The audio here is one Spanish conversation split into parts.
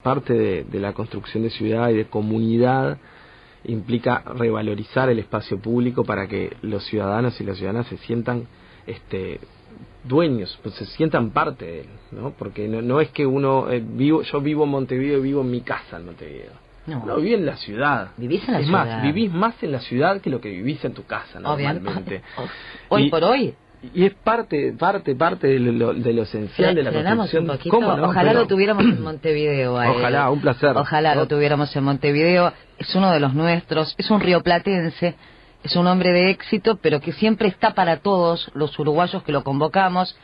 parte de la construcción de ciudad y de comunidad implica revalorizar el espacio público para que los ciudadanos y las ciudadanas se sientan dueños, pues se sientan parte de él, ¿no? Porque no es que uno yo vivo en Montevideo y vivo en mi casa en Montevideo. No, viví en la ciudad. Vivís en la ciudad. Es más, vivís más en la ciudad que lo que vivís en tu casa normalmente. Hoy por hoy. Y es parte de lo esencial de la construcción. ¿Cómo no? Ojalá lo tuviéramos en Montevideo. Ojalá, un placer. Ojalá lo tuviéramos en Montevideo. Es uno de los nuestros, es un rioplatense, es un hombre de éxito, pero que siempre está para todos los uruguayos que lo convocamos.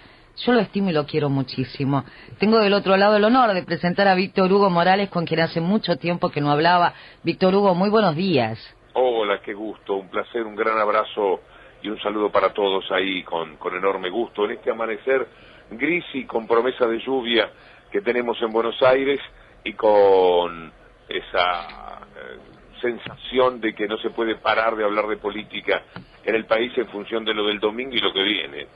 Yo lo estimo y lo quiero muchísimo. Tengo del otro lado el honor de presentar a Víctor Hugo Morales, con quien hace mucho tiempo que no hablaba. Víctor Hugo, muy buenos días. Hola, qué gusto, un placer, un gran abrazo y un saludo para todos ahí con enorme gusto en este amanecer gris y con promesa de lluvia que tenemos en Buenos Aires y con esa sensación de que no se puede parar de hablar de política en el país en función de lo del domingo y lo que viene.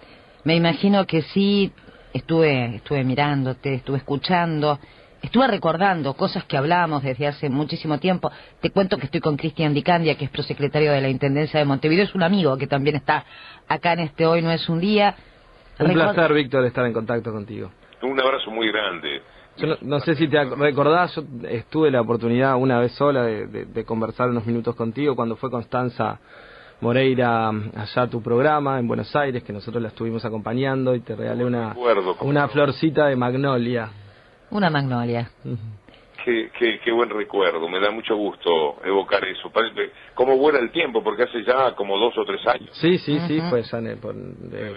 Me imagino que sí, estuve mirándote, estuve escuchando, estuve recordando cosas que hablamos desde hace muchísimo tiempo. Te cuento que estoy con Cristian Di Candia, que es prosecretario de la Intendencia de Montevideo, es un amigo que también está acá en este Hoy No Es Un Día. Un placer, Víctor, estar en contacto contigo. Un abrazo muy grande. Yo no sé si te recordás, yo tuve la oportunidad una vez sola de conversar unos minutos contigo cuando fue Constanza Moreira allá a tu programa en Buenos Aires, que nosotros la estuvimos acompañando y te regalé una florcita de magnolia. Una magnolia. Qué buen recuerdo, me da mucho gusto evocar eso. Cómo vuela el tiempo, porque hace ya como 2 o 3 años. Sí, pues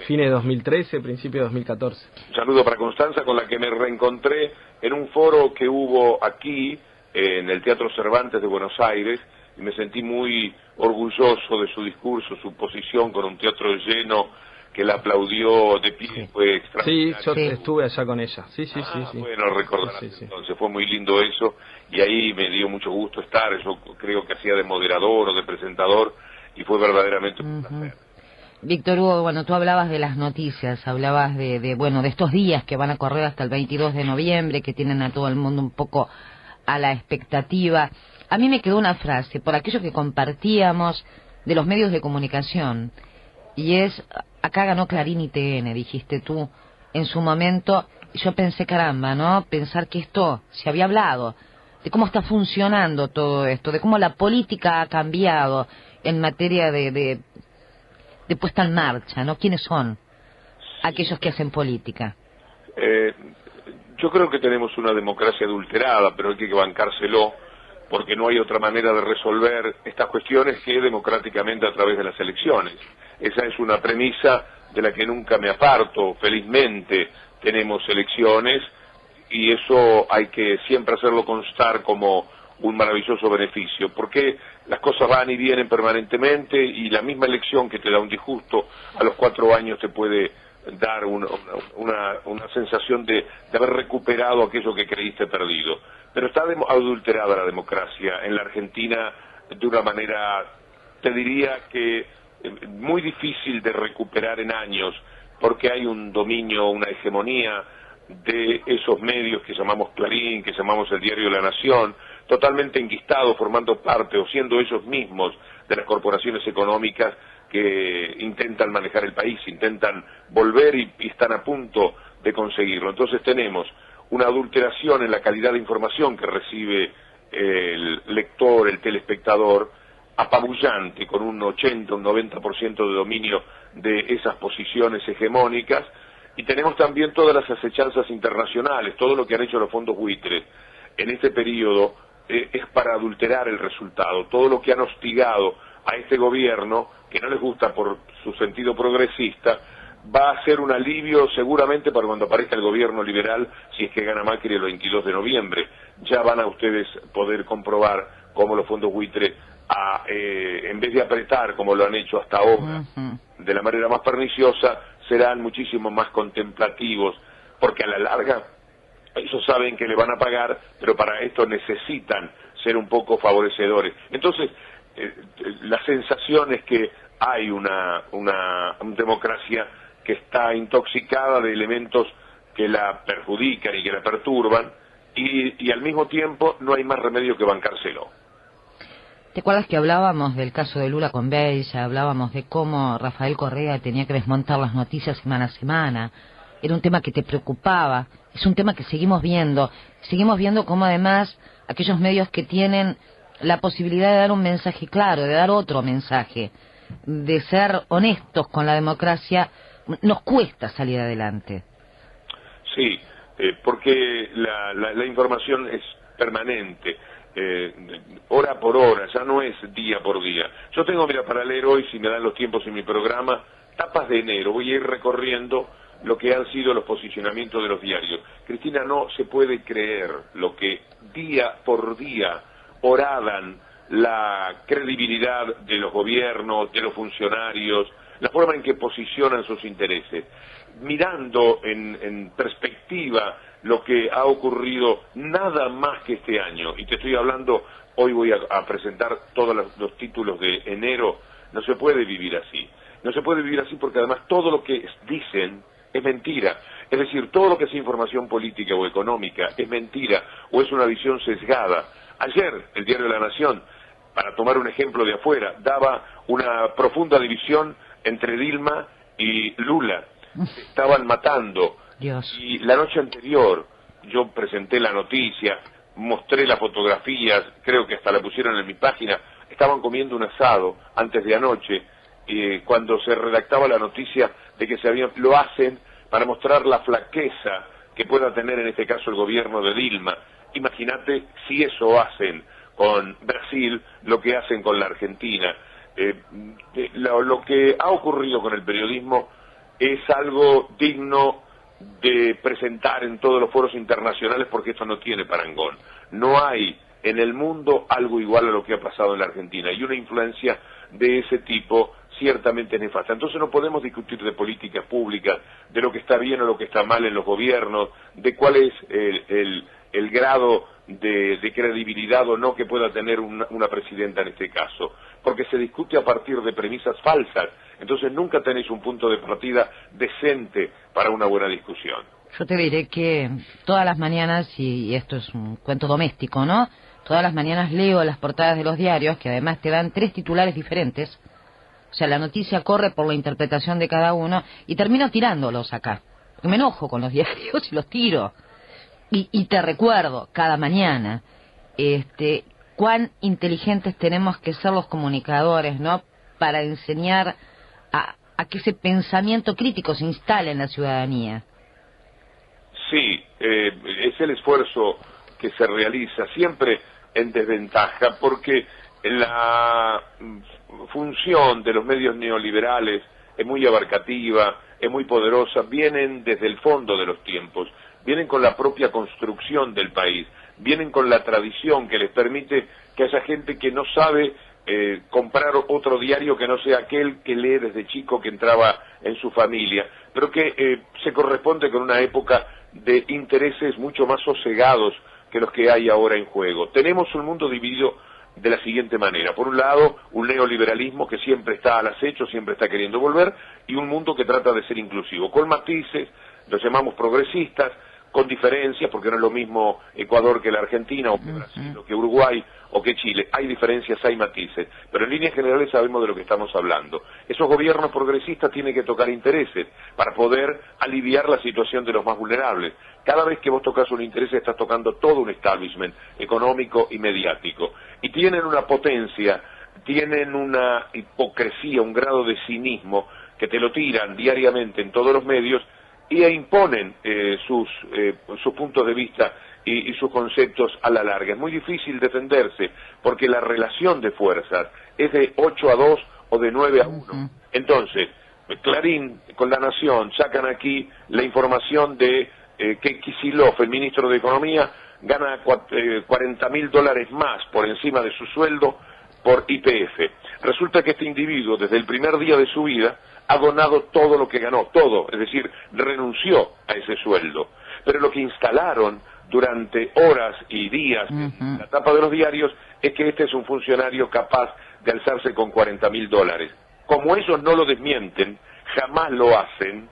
fines de 2013, principio de 2014. Un saludo para Constanza, con la que me reencontré en un foro que hubo aquí, en el Teatro Cervantes de Buenos Aires, y me sentí muy orgulloso de su discurso, su posición con un teatro lleno que la aplaudió de pie, fue extraordinario. Sí, yo estuve allá con ella, sí. Bueno, recordarás, entonces fue muy lindo eso, y ahí me dio mucho gusto estar, yo creo que hacía de moderador o de presentador, y fue verdaderamente un placer. Víctor Hugo, bueno, tú hablabas de las noticias, hablabas de estos días que van a correr hasta el 22 de noviembre, que tienen a todo el mundo un poco a la expectativa. A mí me quedó una frase, por aquello que compartíamos de los medios de comunicación, y es, acá ganó Clarín y TN, dijiste tú, en su momento. Yo pensé, caramba, ¿no? Pensar que esto se había hablado, de cómo está funcionando todo esto, de cómo la política ha cambiado en materia de puesta en marcha, ¿no? ¿Quiénes son aquellos que hacen política? Yo creo que tenemos una democracia adulterada, pero hay que bancárselo, porque no hay otra manera de resolver estas cuestiones que democráticamente a través de las elecciones. Esa es una premisa de la que nunca me aparto. Felizmente tenemos elecciones y eso hay que siempre hacerlo constar como un maravilloso beneficio, porque las cosas van y vienen permanentemente y la misma elección que te da un disgusto a los 4 años te puede dar una sensación de haber recuperado aquello que creíste perdido. Pero está adulterada la democracia en la Argentina de una manera, te diría que muy difícil de recuperar en años, porque hay un dominio, una hegemonía de esos medios que llamamos Clarín, que llamamos el Diario de la Nación, totalmente enquistados, formando parte o siendo ellos mismos de las corporaciones económicas que intentan manejar el país, intentan volver y están a punto de conseguirlo. Entonces tenemos una adulteración en la calidad de información que recibe el lector, el telespectador, apabullante, con un 80, un 90% de dominio de esas posiciones hegemónicas, y tenemos también todas las acechanzas internacionales, todo lo que han hecho los fondos buitres en este periodo es para adulterar el resultado, todo lo que han hostigado a este gobierno, que no les gusta por su sentido progresista, va a ser un alivio seguramente para cuando aparezca el gobierno liberal, si es que gana Macri el 22 de noviembre. Ya van a ustedes poder comprobar cómo los fondos buitre, en vez de apretar como lo han hecho hasta ahora, de la manera más perniciosa, serán muchísimo más contemplativos, porque a la larga ellos saben que le van a pagar, pero para esto necesitan ser un poco favorecedores. Entonces, la sensación es que hay una democracia que está intoxicada de elementos que la perjudican y que la perturban, y al mismo tiempo no hay más remedio que bancárselo. ¿Te acuerdas que hablábamos del caso de Lula con Bella? Hablábamos de cómo Rafael Correa tenía que desmontar las noticias semana a semana. Era un tema que te preocupaba. Es un tema que seguimos viendo. Seguimos viendo cómo además aquellos medios que tienen la posibilidad de dar un mensaje claro, de dar otro mensaje, de ser honestos con la democracia, nos cuesta salir adelante. Sí, porque la información es permanente. Hora por hora, ya no es día por día. Yo tengo, mira, para leer hoy, si me dan los tiempos en mi programa, tapas de enero, voy a ir recorriendo lo que han sido los posicionamientos de los diarios. Cristina, no se puede creer lo que día por día horadan la credibilidad de los gobiernos, de los funcionarios, la forma en que posicionan sus intereses. Mirando en perspectiva lo que ha ocurrido nada más que este año, y te estoy hablando, hoy voy a presentar todos los títulos de enero, no se puede vivir así. No se puede vivir así porque además todo lo que dicen es mentira. Es decir, todo lo que es información política o económica es mentira o es una visión sesgada. Ayer, el Diario de la Nación, para tomar un ejemplo de afuera, daba una profunda división entre Dilma y Lula. Se estaban matando. Dios. Y la noche anterior yo presenté la noticia, mostré las fotografías, creo que hasta la pusieron en mi página, estaban comiendo un asado antes de anoche, cuando se redactaba la noticia de que lo hacen para mostrar la flaqueza que pueda tener en este caso el gobierno de Dilma. Imagínate si eso hacen con Brasil, lo que hacen con la Argentina. Lo que ha ocurrido con el periodismo es algo digno de presentar en todos los foros internacionales porque esto no tiene parangón. No hay en el mundo algo igual a lo que ha pasado en la Argentina y una influencia de ese tipo ciertamente nefasta. Entonces no podemos discutir de políticas públicas, de lo que está bien o lo que está mal en los gobiernos, de cuál es el grado de credibilidad o no que pueda tener una presidenta en este caso, porque se discute a partir de premisas falsas, entonces nunca tenéis un punto de partida decente para una buena discusión. Yo te diré que todas las mañanas, y esto es un cuento doméstico, ¿no? Todas las mañanas leo las portadas de los diarios, que además te dan 3 titulares diferentes. O sea, la noticia corre por la interpretación de cada uno, y termino tirándolos acá. Me enojo con los diarios y los tiro. Y te recuerdo cada mañana cuán inteligentes tenemos que ser los comunicadores, ¿no? Para enseñar a que ese pensamiento crítico se instale en la ciudadanía. Sí, es el esfuerzo que se realiza, siempre en desventaja, porque la función de los medios neoliberales es muy abarcativa, es muy poderosa, vienen desde el fondo de los tiempos, vienen con la propia construcción del país, vienen con la tradición que les permite que haya gente que no sabe comprar otro diario que no sea aquel que lee desde chico que entraba en su familia, pero que se corresponde con una época de intereses mucho más sosegados que los que hay ahora en juego. Tenemos un mundo dividido de la siguiente manera: por un lado, un neoliberalismo que siempre está al acecho, siempre está queriendo volver, y un mundo que trata de ser inclusivo, con matices, los llamamos progresistas, con diferencias, porque no es lo mismo Ecuador que la Argentina, o que Brasil, o que Uruguay, o que Chile. Hay diferencias, hay matices, pero en líneas generales sabemos de lo que estamos hablando. Esos gobiernos progresistas tienen que tocar intereses para poder aliviar la situación de los más vulnerables. Cada vez que vos tocas un interés estás tocando todo un establishment económico y mediático. Y tienen una potencia, tienen una hipocresía, un grado de cinismo que te lo tiran diariamente en todos los medios y imponen sus puntos de vista y sus conceptos a la larga. Es muy difícil defenderse porque la relación de fuerzas es de 8-2 o de 9-1. Entonces, Clarín con La Nación sacan aquí la información de que Kicillof, el ministro de Economía, gana $40.000 más por encima de su sueldo por YPF. Resulta que este individuo, desde el primer día de su vida, ha donado todo lo que ganó, todo, es decir, renunció a ese sueldo. Pero lo que instalaron durante horas y días en la tapa de los diarios es que este es un funcionario capaz de alzarse con $40.000. Como ellos no lo desmienten, jamás lo hacen,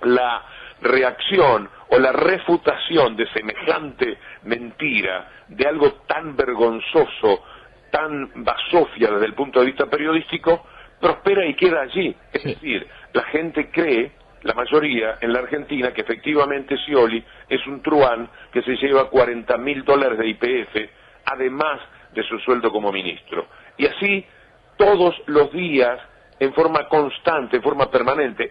la reacción o la refutación de semejante mentira, de algo tan vergonzoso, tan basofia desde el punto de vista periodístico, prospera y queda allí. Es decir, la gente cree, la mayoría en la Argentina, que efectivamente Scioli es un truán que se lleva $40.000 de YPF, además de su sueldo como ministro. Y así, todos los días, en forma constante, en forma permanente,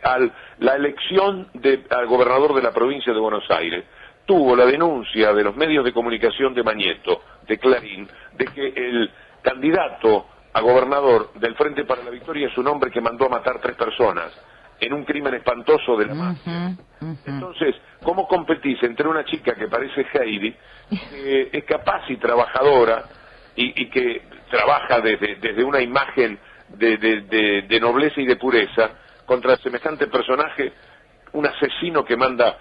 la elección al gobernador de la provincia de Buenos Aires, tuvo la denuncia de los medios de comunicación de Mañeto, de Clarín, de que el candidato a gobernador del Frente para la Victoria es un hombre que mandó a matar 3 personas en un crimen espantoso de la mafia. Entonces, ¿cómo competís entre una chica que parece Heidi, que es capaz y trabajadora, y que trabaja desde una imagen de nobleza y de pureza, contra semejante personaje, un asesino que manda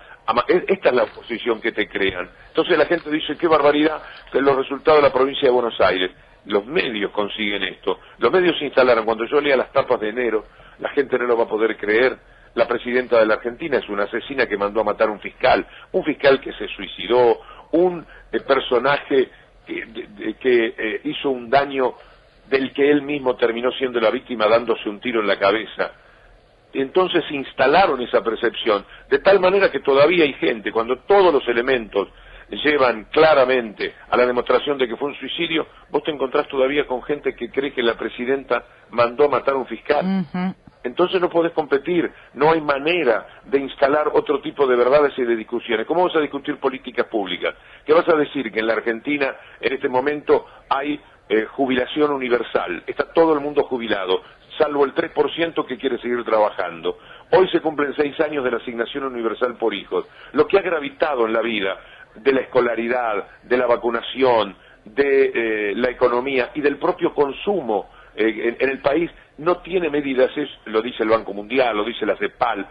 esta es la oposición que te crean? Entonces la gente dice, qué barbaridad de los resultados de la provincia de Buenos Aires. Los medios consiguen esto, los medios se instalaron. Cuando yo lea las tapas de enero, la gente no lo va a poder creer. La presidenta de la Argentina es una asesina que mandó a matar a un fiscal que se suicidó, un personaje que hizo un daño del que él mismo terminó siendo la víctima dándose un tiro en la cabeza. Entonces instalaron esa percepción, de tal manera que todavía hay gente, cuando todos los elementos llevan claramente a la demostración de que fue un suicidio, vos te encontrás todavía con gente que cree que la presidenta mandó a matar a un fiscal. Entonces no podés competir, no hay manera de instalar otro tipo de verdades y de discusiones. ¿Cómo vas a discutir políticas públicas? ¿Qué vas a decir? Que en la Argentina en este momento hay jubilación universal, está todo el mundo jubilado, salvo el 3% que quiere seguir trabajando. Hoy se cumplen 6 años de la asignación universal por hijos. Lo que ha gravitado en la vida de la escolaridad, de la vacunación, de la economía y del propio consumo en el país no tiene medidas, lo dice el Banco Mundial, lo dice la CEPAL,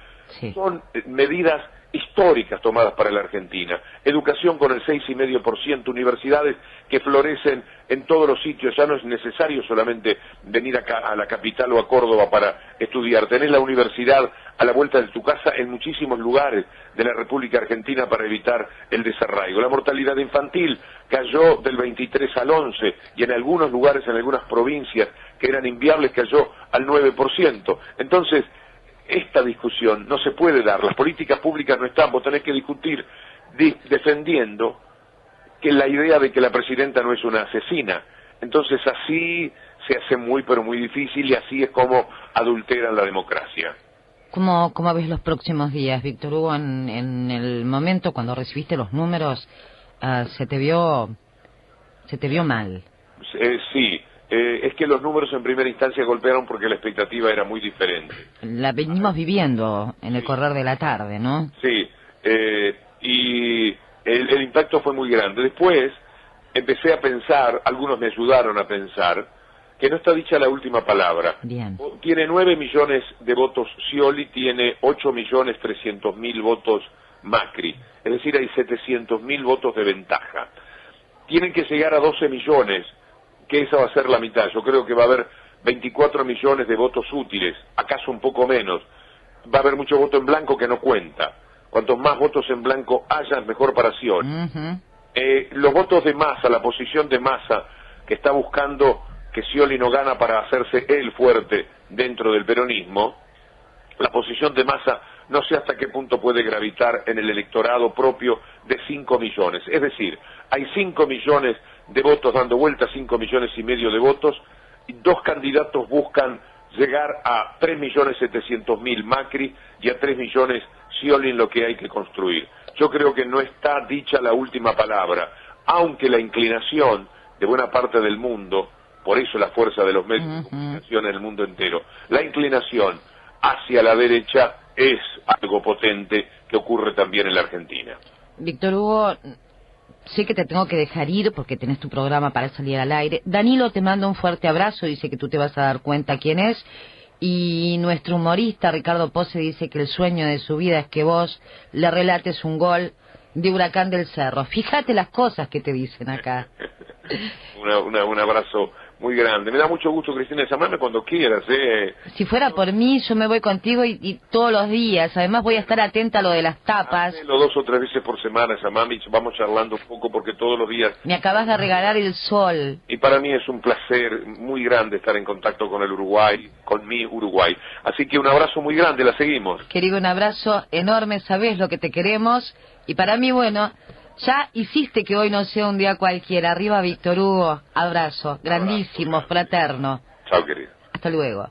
son medidas históricas tomadas para la Argentina. Educación con el 6,5%, universidades que florecen en todos los sitios, ya no es necesario solamente venir acá a la capital o a Córdoba para estudiar, tenés la universidad a la vuelta de tu casa en muchísimos lugares de la República Argentina para evitar el desarraigo. La mortalidad infantil cayó del 23 al 11 y en algunos lugares, en algunas provincias que eran inviables, cayó al 9%. Entonces, esta discusión no se puede dar, las políticas públicas no están, vos tenés que discutir defendiendo que la idea de que la presidenta no es una asesina. Entonces así se hace muy pero muy difícil y así es como adulteran la democracia. ¿Cómo ves los próximos días, Víctor Hugo? En el momento cuando recibiste los números, se te vio mal. Sí. Es que los números en primera instancia golpearon porque la expectativa era muy diferente. La venimos viviendo en el correr de la tarde, ¿no? Sí, y el impacto fue muy grande. Después empecé a pensar, algunos me ayudaron a pensar, que no está dicha la última palabra. Bien. Tiene 9 millones de votos Scioli, tiene 8.300.000 votos Macri. Es decir, hay 700.000 votos de ventaja. Tienen que llegar a 12 millones, que esa va a ser la mitad. Yo creo que va a haber 24 millones de votos útiles, acaso un poco menos. Va a haber mucho voto en blanco que no cuenta. Cuantos más votos en blanco haya, mejor para Scioli. Los votos de Massa, la posición de Massa, que está buscando que Scioli no gana para hacerse él fuerte dentro del peronismo, la posición de Massa no sé hasta qué punto puede gravitar en el electorado propio de 5 millones. Es decir, hay 5 millones de votos dando vuelta, 5,5 millones de votos, y 2 candidatos buscan llegar a 3.700.000 Macri y a 3 millones Scioli en lo que hay que construir. Yo creo que no está dicha la última palabra, aunque la inclinación de buena parte del mundo, por eso la fuerza de los medios de comunicación en el mundo entero, la inclinación hacia la derecha es algo potente que ocurre también en la Argentina. Víctor Hugo, sé que te tengo que dejar ir porque tenés tu programa para salir al aire. Danilo te manda un fuerte abrazo, dice que tú te vas a dar cuenta quién es. Y nuestro humorista Ricardo Pose dice que el sueño de su vida es que vos le relates un gol de Huracán del Cerro. Fíjate las cosas que te dicen acá. Un abrazo muy grande. Me da mucho gusto, Cristina, llamarme cuando quieras. Si fuera por mí, yo me voy contigo y todos los días. Además voy a estar atenta a lo de las tapas. Hacelo 2 o 3 veces por semana, llamame y vamos charlando un poco porque todos los días... Me acabas de regalar el sol. Y para mí es un placer muy grande estar en contacto con el Uruguay, con mi Uruguay. Así que un abrazo muy grande, la seguimos. Querido, un abrazo enorme, sabés lo que te queremos. Y para mí, bueno... Ya hiciste que hoy no sea un día cualquiera. Arriba, Víctor Hugo. Abrazo. Grandísimo, fraterno. Chao, querido. Hasta luego.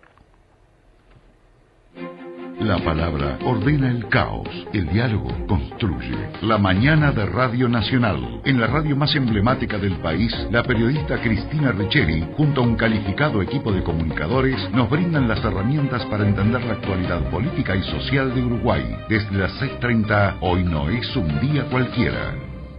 La palabra ordena el caos. El diálogo construye. La mañana de Radio Nacional. En la radio más emblemática del país, la periodista Cristina Riccieri, junto a un calificado equipo de comunicadores, nos brindan las herramientas para entender la actualidad política y social de Uruguay. Desde las 6:30, hoy no es un día cualquiera.